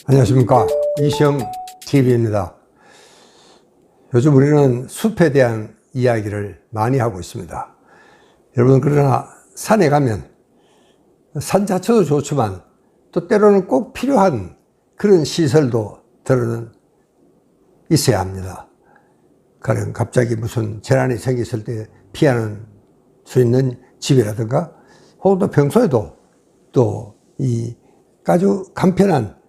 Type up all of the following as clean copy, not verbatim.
안녕하십니까, 이시영 TV입니다. 요즘 우리는 숲에 대한 이야기를 많이 하고 있습니다. 여러분, 그러나 산에 가면 산 자체도 좋지만 또 때로는 꼭 필요한 그런 시설도 들어는 있어야 합니다. 가령 갑자기 무슨 재난이 생겼을 때 피할 수 있는 집이라든가, 혹은 또 평소에도 또 이 아주 간편한,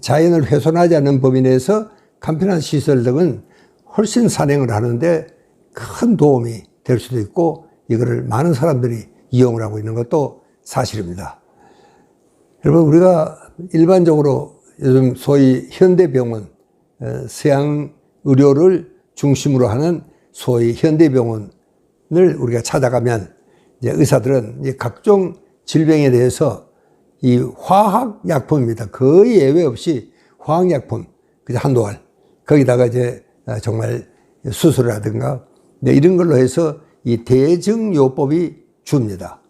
자연을 훼손하지 않는 범위 내에서 간편한 시설 등은 훨씬 산행을 하는데 큰 도움이 될 수도 있고, 이거를 많은 사람들이 이용을 하고 있는 것도 사실입니다. 여러분, 우리가 일반적으로 요즘 소위 현대병원, 서양 의료를 중심으로 하는 소위 현대병원을 우리가 찾아가면, 이제 의사들은 이제 각종 질병에 대해서 이 화학약품입니다. 거의 예외 없이 화학약품, 그저 한두 알, 거기다가 이제 정말 수술이라든가 이런 걸로 해서 이 대증요법이 줍니다.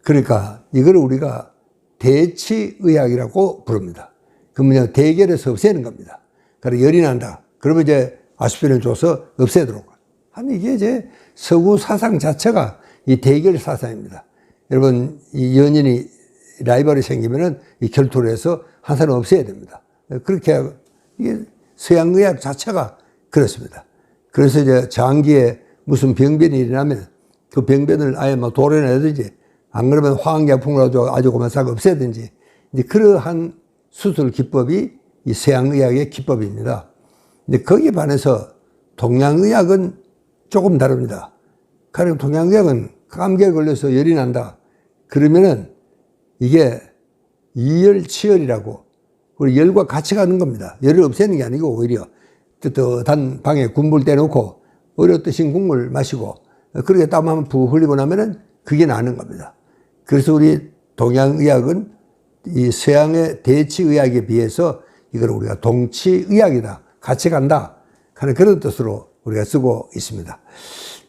그러니까 이걸 우리가 대치의학이라고 부릅니다. 그러면 대결해서 없애는 겁니다. 그래서 열이 난다, 그러면 이제 아스피린을 줘서 없애도록 하는, 이게 이제 서구 사상 자체가 이 대결 사상입니다. 여러분, 이 연인이 라이벌이 생기면은 이 결투를 해서 한 사람 없애야 됩니다. 그렇게 이게 서양의학 자체가 그렇습니다. 그래서 이제 장기에 무슨 병변이 일어나면 그 병변을 아예 막 도려내든지, 안 그러면 화학약품으로 아주 고만싸게 없애든지, 이제 그러한 수술 기법이 이 서양의학의 기법입니다. 근데 거기에 반해서 동양의학은 조금 다릅니다. 가령 동양의학은 감기에 걸려서 열이 난다, 그러면은 이게 이열치열이라고, 우리 열과 같이 가는 겁니다. 열을 없애는 게 아니고 오히려 뜨뜻한 방에 군불 떼놓고 어려 뜨신 국물 마시고, 그렇게 땀 한번 푹 흘리고 나면은 그게 나는 겁니다. 그래서 우리 동양의학은 이 서양의 대치의학에 비해서 이걸 우리가 동치의학이다, 같이 간다 하는 그런 뜻으로 우리가 쓰고 있습니다.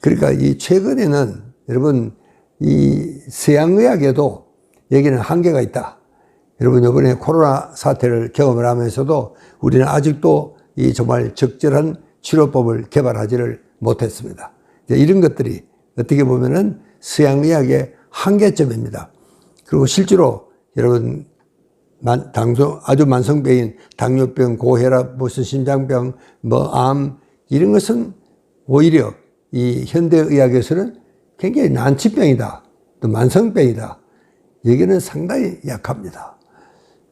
그러니까 이 최근에는 여러분, 이 서양의학에도 여기는 한계가 있다. 여러분, 이번에 코로나 사태를 경험을 하면서도 우리는 아직도 이 정말 적절한 치료법을 개발하지를 못했습니다. 이런 것들이 어떻게 보면은 서양의학의 한계점입니다. 그리고 실제로 여러분, 아주 만성병인 당뇨병, 고혈압, 무슨 심장병, 암, 이런 것은 오히려 이 현대의학에서는 굉장히 난치병이다, 또 만성병이다, 여기는 상당히 약합니다.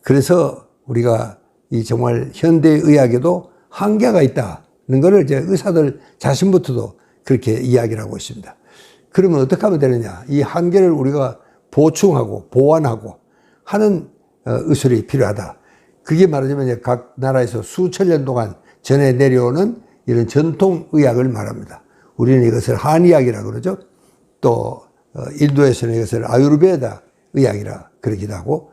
그래서 우리가 이 정말 현대의학에도 한계가 있다는 것을 이제 의사들 자신부터도 그렇게 이야기를 하고 있습니다. 그러면 어떻게 하면 되느냐? 이 한계를 우리가 보충하고 보완하고 하는 의술이 필요하다. 그게 말하자면 각 나라에서 수천 년 동안 전해 내려오는 이런 전통의학을 말합니다. 우리는 이것을 한의학이라고 그러죠. 또 인도에서는 이것을 아유르베다 의학이라 그러기도 하고,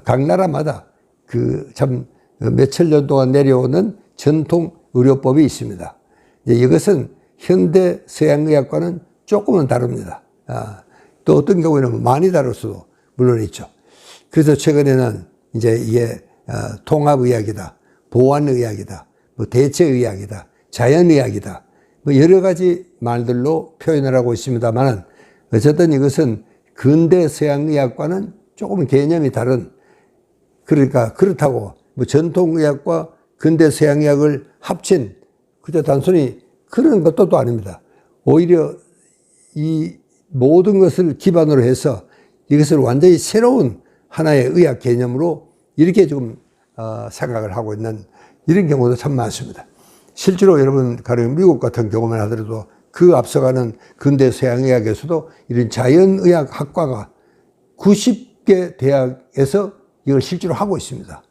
각 나라마다 그 참 몇천 년 동안 내려오는 전통 의료법이 있습니다. 이것은 현대 서양의학과는 조금은 다릅니다. 또 어떤 경우에는 많이 다를 수도 물론 있죠. 그래서 최근에는 이제 이게 통합의학이다, 보완의학이다, 대체의학이다, 자연의학이다, 여러 가지 말들로 표현을 하고 있습니다만, 어쨌든 이것은 근대 서양의학과는 조금 개념이 다른, 그러니까 그렇다고 전통의학과 근대 서양의학을 합친 그저 단순히 그런 것도 또 아닙니다. 오히려 이 모든 것을 기반으로 해서 이것을 완전히 새로운 하나의 의학 개념으로 이렇게 좀 생각을 하고 있는 이런 경우도 참 많습니다. 실제로 여러분, 가령 미국 같은 경우만 하더라도 그 앞서가는 근대 서양의학에서도 이런 자연의학 학과가 90개 대학에서 이걸 실제로 하고 있습니다.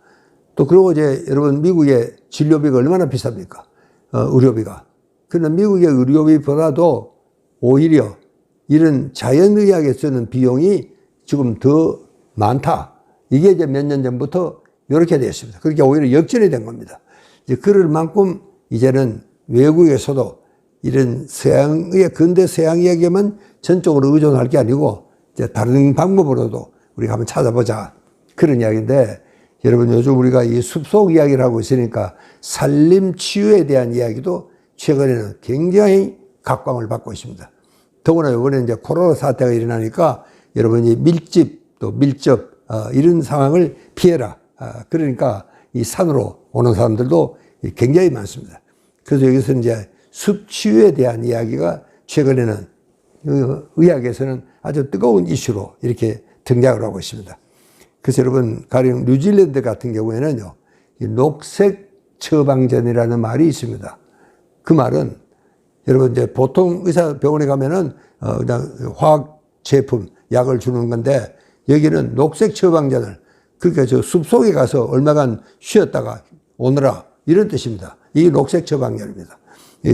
또 그리고 이제 여러분, 미국의 진료비가 얼마나 비쌉니까? 의료비가. 그러나 미국의 의료비보다도 오히려 이런 자연의학에 쓰는 비용이 지금 더 많다. 이게 이제 몇 년 전부터 이렇게 되었습니다. 그렇게 오히려 역전이 된 겁니다. 이제 그럴 만큼 이제는 외국에서도 이런 서양의, 근대 서양의학에만 전적으로 의존할 게 아니고 이제 다른 방법으로도 우리가 한번 찾아보자, 그런 이야기인데, 여러분 요즘 우리가 이 숲속 이야기를 하고 있으니까 산림치유에 대한 이야기도 최근에는 굉장히 각광을 받고 있습니다. 더구나 이번에 이제 코로나 사태가 일어나니까 여러분이 밀집 또 밀접 이런 상황을 피해라. 그러니까 이 산으로 오는 사람들도 굉장히 많습니다. 그래서 여기서 이제 숲치유에 대한 이야기가 최근에는 의학에서는 아주 뜨거운 이슈로 이렇게 등장을 하고 있습니다. 그래서 여러분 가령 뉴질랜드 같은 경우에는요, 이 녹색 처방전이라는 말이 있습니다. 그 말은 여러분 이제 보통 의사 병원에 가면은 그냥 화학 제품 약을 주는 건데 여기는 녹색 처방전을 그러니까 저 숲속에 가서 얼마간 쉬었다가 오너라 이런 뜻입니다. 이게 녹색 처방전입니다.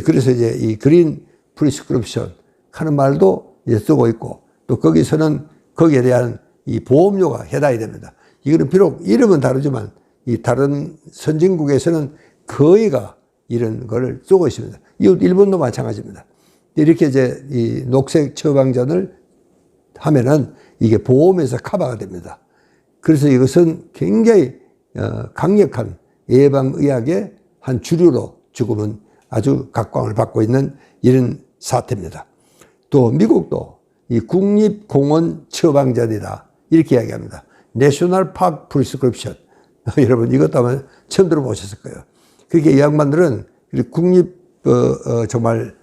그래서 이제 이 그린 프리스크립션 하는 말도 이제 쓰고 있고 또 거기서는 거기에 대한 이 보험료가 해당이 됩니다. 이거는 비록 이름은 다르지만 이 다른 선진국에서는 거의가 이런 거를 쓰고 있습니다. 일본도 마찬가지입니다. 이렇게 이제 이 녹색 처방전을 하면은 이게 보험에서 커버가 됩니다. 그래서 이것은 굉장히 강력한 예방의학의 한 주류로 지금은 아주 각광을 받고 있는 이런 사태입니다. 또 미국도 이 국립공원 처방전이다 이렇게 이야기합니다. 내셔널 파크 프리스크립션. 여러분 이것도 아마 처음 들어보셨을 거예요. 그렇게 이 양반들은 국립 정말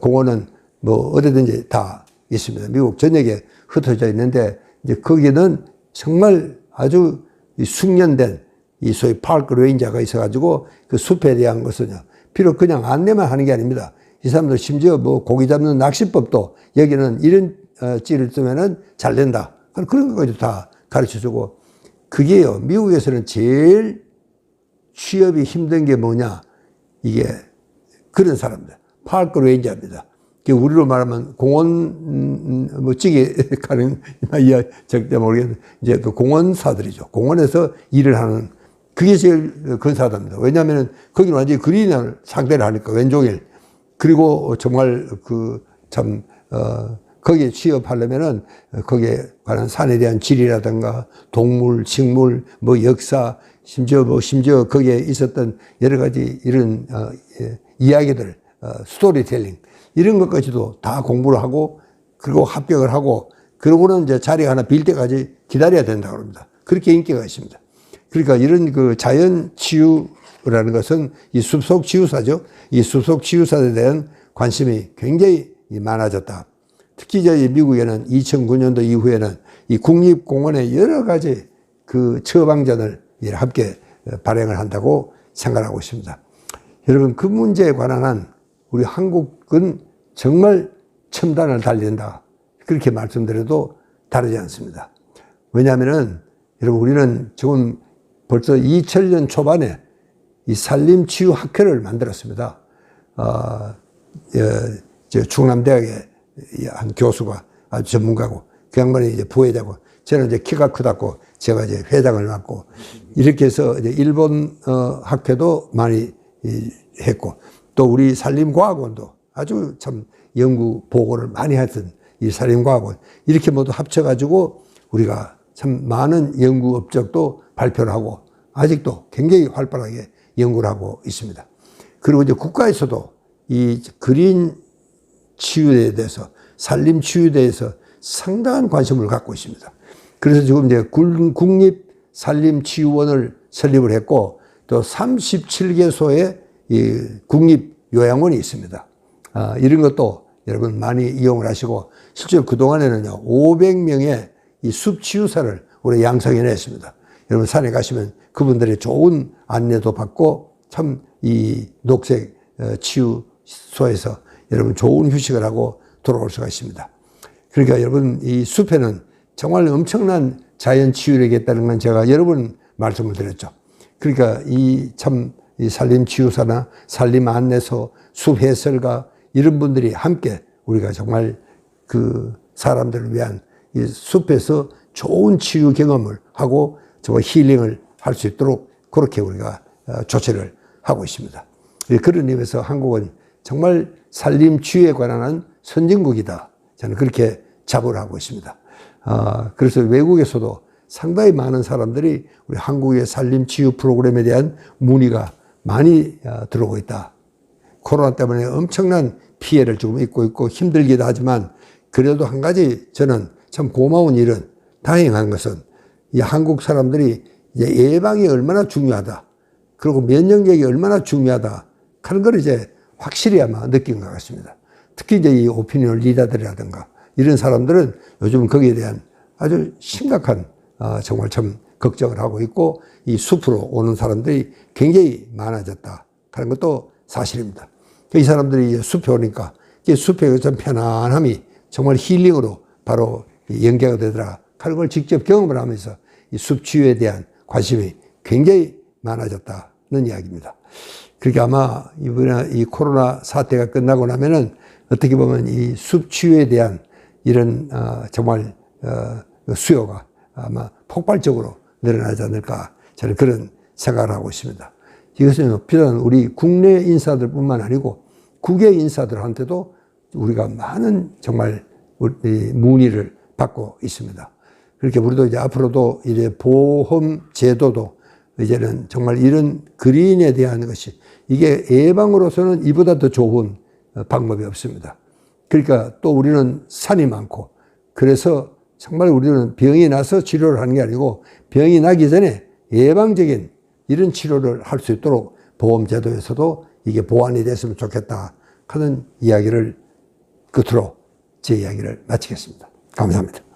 공원은 뭐 어디든지 다 있습니다. 미국 전역에 흩어져 있는데 이제 거기는 정말 아주 숙련된 이 소위 파크 레인저가 있어가지고 그 숲에 대한 것은요. 비록 그냥 안내만 하는 게 아닙니다. 이 사람들 심지어 뭐 고기 잡는 낚시법도 여기는 이런 찌를 쓰면은 잘 된다. 그런 것까지 다 가르쳐 주고 그게요. 미국에서는 제일 취업이 힘든 게 뭐냐. 이게 그런 사람들. 파크 레인저입니다. 우리로 말하면 공원, 뭐, 찌개 가는, 절대 모르겠는데, 이제 그 공원사들이죠. 공원에서 일을 하는, 그게 제일 근사하답니다. 왜냐하면 거기는 완전히 그린을 상대를 하니까, 왼종일. 그리고 정말 거기에 취업하려면은 거기에 관한 산에 대한 지리라든가 동물, 식물, 뭐 역사, 심지어 거기에 있었던 여러 가지 이런, 이야기들, 스토리텔링. 이런 것까지도 다 공부를 하고, 그리고 합격을 하고, 그러고는 이제 자리가 하나 빌 때까지 기다려야 된다고 합니다. 그렇게 인기가 있습니다. 그러니까 이런 그 자연 치유라는 것은 이 숲속 치유사죠. 이 숲속 치유사에 대한 관심이 굉장히 많아졌다. 특히 이제 미국에는 2009년도 이후에는 이 국립공원의 여러 가지 그 처방전을 함께 발행을 한다고 생각하고 있습니다. 여러분, 그 문제에 관한 한 우리 한국은 정말 첨단을 달린다. 그렇게 말씀드려도 다르지 않습니다. 왜냐하면은 여러분 우리는 지금 벌써 2000년 초반에 이 산림치유학회를 만들었습니다. 충남대학의 한 교수가 아주 전문가고 그 양반이 이제 부회장고 저는 이제 키가 크다고 제가 이제 회장을 맡고 이렇게 해서 이제 일본 학회도 많이 했고 또 우리 산림과학원도 아주 참 연구 보고를 많이 했던 이 산림과학원 이렇게 모두 합쳐가지고 우리가 참 많은 연구 업적도 발표를 하고 아직도 굉장히 활발하게 연구를 하고 있습니다. 그리고 이제 국가에서도 이 그린 치유에 대해서 산림 치유에 대해서 상당한 관심을 갖고 있습니다. 그래서 지금 이제 국립 산림 치유원을 설립을 했고 또 37개소의 이 국립 요양원이 있습니다. 이런 것도 여러분 많이 이용을 하시고 실제로 그동안에는요 500명의 이 숲치유사를 우리 양성해 냈습니다. 여러분 산에 가시면 그분들의 좋은 안내도 받고 참 이 녹색 치유소에서 여러분 좋은 휴식을 하고 돌아올 수가 있습니다. 그러니까 여러분 이 숲에는 정말 엄청난 자연 치유력이 있다는 건 제가 여러 번 말씀을 드렸죠. 그러니까 이 산림치유사나 산림안내소, 숲해설가 이런 분들이 함께 우리가 정말 그 사람들을 위한 이 숲에서 좋은 치유 경험을 하고 정말 힐링을 할 수 있도록 그렇게 우리가 조치를 하고 있습니다. 그런 의미에서 한국은 정말 산림치유에 관한 선진국이다. 저는 그렇게 자부를 하고 있습니다. 그래서 외국에서도 상당히 많은 사람들이 우리 한국의 산림치유 프로그램에 대한 문의가 많이 들어오고 있다. 코로나 때문에 엄청난 피해를 지금 입고 있고 힘들기도 하지만 그래도 한 가지 저는 참 고마운 일은 다행한 것은 이 한국 사람들이 이제 예방이 얼마나 중요하다. 그리고 면역력이 얼마나 중요하다. 하는 걸 이제 확실히 아마 느낀 것 같습니다. 특히 이제 이 오피니언 리더들이라든가 이런 사람들은 요즘 거기에 대한 아주 심각한 정말 참 걱정을 하고 있고 이 숲으로 오는 사람들이 굉장히 많아졌다 하는 것도 사실입니다. 이 사람들이 숲에 오니까 이 숲의 좀 편안함이 정말 힐링으로 바로 연계가 되더라 하는 걸 직접 경험을 하면서 이 숲치유에 대한 관심이 굉장히 많아졌다는 이야기입니다. 그렇게 아마 이번에 이 코로나 사태가 끝나고 나면은 어떻게 보면 이 숲치유에 대한 이런 정말 수요가 아마 폭발적으로 늘어나지 않을까 저는 그런 생각을 하고 있습니다. 이것은 비단 우리 국내 인사들뿐만 아니고 국외 인사들한테도 우리가 많은 정말 문의를 받고 있습니다. 그렇게 우리도 이제 앞으로도 이제 보험 제도도 이제는 정말 이런 그린에 대한 것이 이게 예방으로서는 이보다 더 좋은 방법이 없습니다. 그러니까 또 우리는 산이 많고 그래서 정말 우리는 병이 나서 치료를 하는 게 아니고 병이 나기 전에 예방적인 이런 치료를 할 수 있도록 보험제도에서도 이게 보완이 됐으면 좋겠다 하는 이야기를 끝으로 제 이야기를 마치겠습니다. 감사합니다.